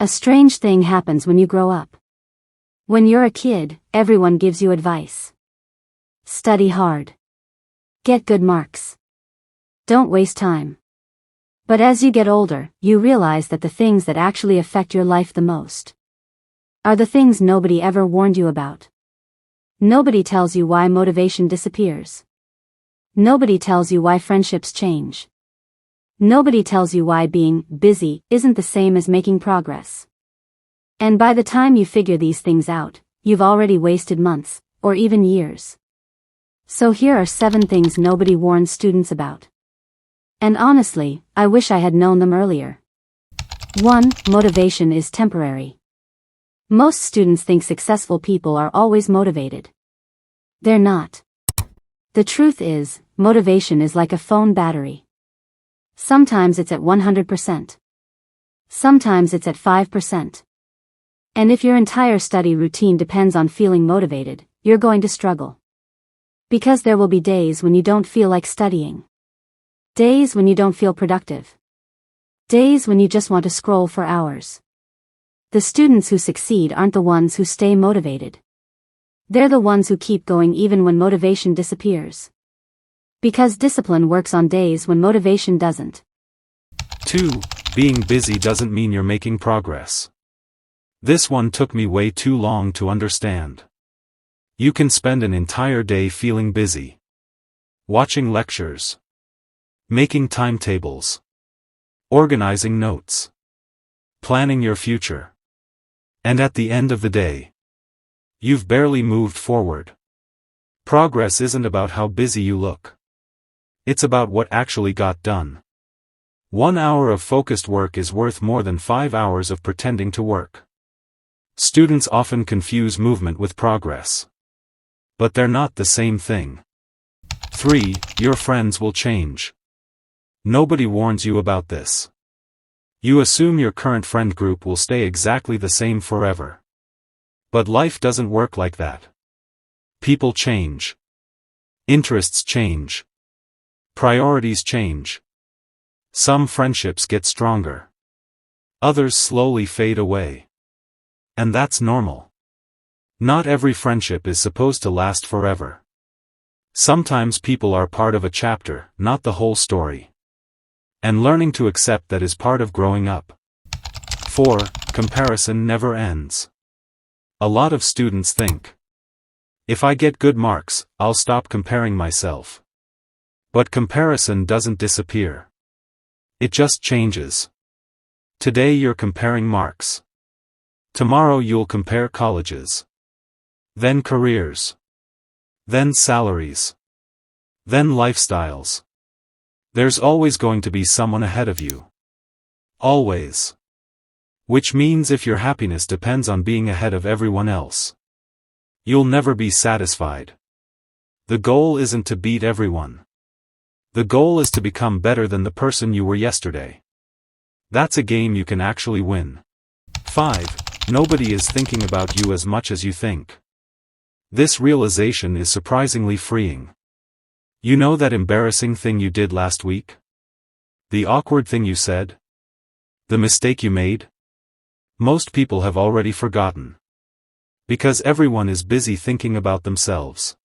A strange thing happens when you grow up. When you're a kid, everyone gives you advice. Study hard. Get good marks. Don't waste time. But as you get older, you realize that the things that actually affect your life the most are the things nobody ever warned you about. Nobody tells you why motivation disappears. Nobody tells you why friendships change. Nobody tells you why being busy isn't the same as making progress. And by the time you figure these things out, you've already wasted months, or even years. So here are 7 things nobody warns students about. And honestly, I wish I had known them earlier. 1. Motivation is temporary. Most students think successful people are always motivated. They're not. The truth is, motivation is like a phone battery. Sometimes it's at 100%. Sometimes it's at 5%. And if your entire study routine depends on feeling motivated, you're going to struggle. Because there will be days when you don't feel like studying. Days when you don't feel productive. Days when you just want to scroll for hours. The students who succeed aren't the ones who stay motivated. They're the ones who keep going even when motivation disappears. Because discipline works on days when motivation doesn't. 2. Being busy doesn't mean you're making progress. This one took me way too long to understand. You can spend an entire day feeling busy. Watching lectures. Making timetables. Organizing notes. Planning your future. And at the end of the day, you've barely moved forward. Progress isn't about how busy you look. It's about what actually got done. 1 hour of focused work is worth more than 5 hours of pretending to work. Students often confuse movement with progress. But they're not the same thing. 3. Your friends will change. Nobody warns you about this. You assume your current friend group will stay exactly the same forever. But life doesn't work like that. People change. Interests change. Priorities change. Some friendships get stronger. Others slowly fade away. And that's normal. Not every friendship is supposed to last forever. Sometimes people are part of a chapter, not the whole story. And learning to accept that is part of growing up. 4. Comparison never ends. A lot of students think, if I get good marks, I'll stop comparing myself. But comparison doesn't disappear. It just changes. Today you're comparing marks. Tomorrow you'll compare colleges. Then careers. Then salaries. Then lifestyles. There's always going to be someone ahead of you. Always. Which means if your happiness depends on being ahead of everyone else, you'll never be satisfied. The goal isn't to beat everyone. The goal is to become better than the person you were yesterday. That's a game you can actually win. 5. Nobody is thinking about you as much as you think. This realization is surprisingly freeing. You know that embarrassing thing you did last week? The awkward thing you said? The mistake you made? Most people have already forgotten. Because everyone is busy thinking about themselves.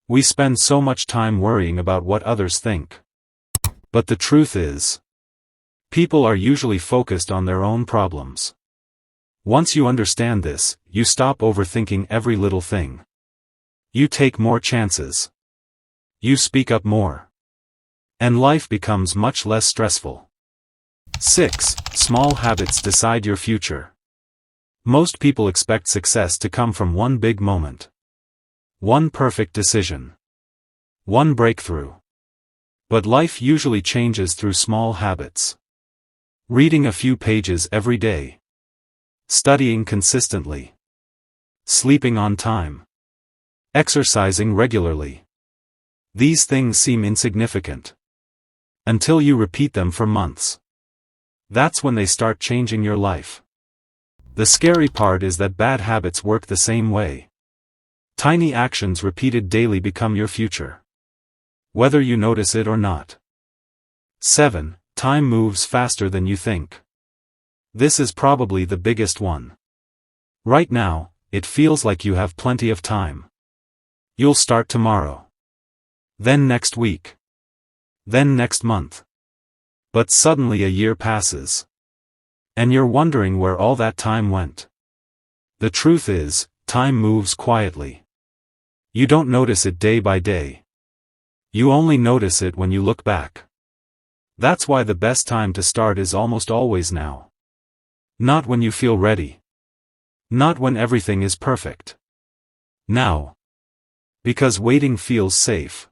We spend so much time worrying about what others think. But the truth is, people are usually focused on their own problems. Once you understand this, you stop overthinking every little thing. You take more chances. You speak up more. And life becomes much less stressful. 6. Small habits decide your future. Most people expect success to come from one big moment. One perfect decision. One breakthrough. But life usually changes through small habits. Reading a few pages every day. Studying consistently. Sleeping on time. Exercising regularly. These things seem insignificant. Until you repeat them for months. That's when they start changing your life. The scary part is that bad habits work the same way. Tiny actions repeated daily become your future. Whether you notice it or not. 7. Time moves faster than you think. This is probably the biggest one. Right now, it feels like you have plenty of time. You'll start tomorrow. Then next week. Then next month. But suddenly a year passes. And you're wondering where all that time went. The truth is, time moves quietly. You don't notice it day by day. You only notice it when you look back. That's why the best time to start is almost always now. Not when you feel ready. Not when everything is perfect. Now. Because waiting feels safe.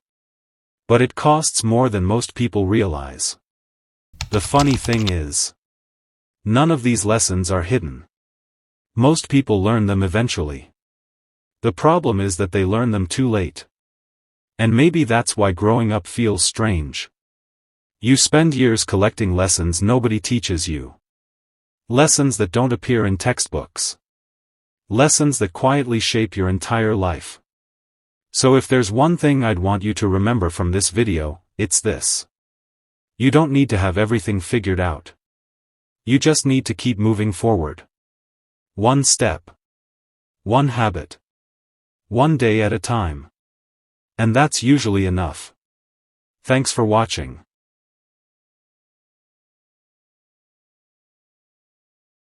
But it costs more than most people realize. The funny thing is, none of these lessons are hidden. Most people learn them eventually. The problem is that they learn them too late. And maybe that's why growing up feels strange. You spend years collecting lessons nobody teaches you. Lessons that don't appear in textbooks. Lessons that quietly shape your entire life. So if there's one thing I'd want you to remember from this video, it's this. You don't need to have everything figured out. You just need to keep moving forward. One step. One habit. One day at a time. And that's usually enough. Thanks for watching.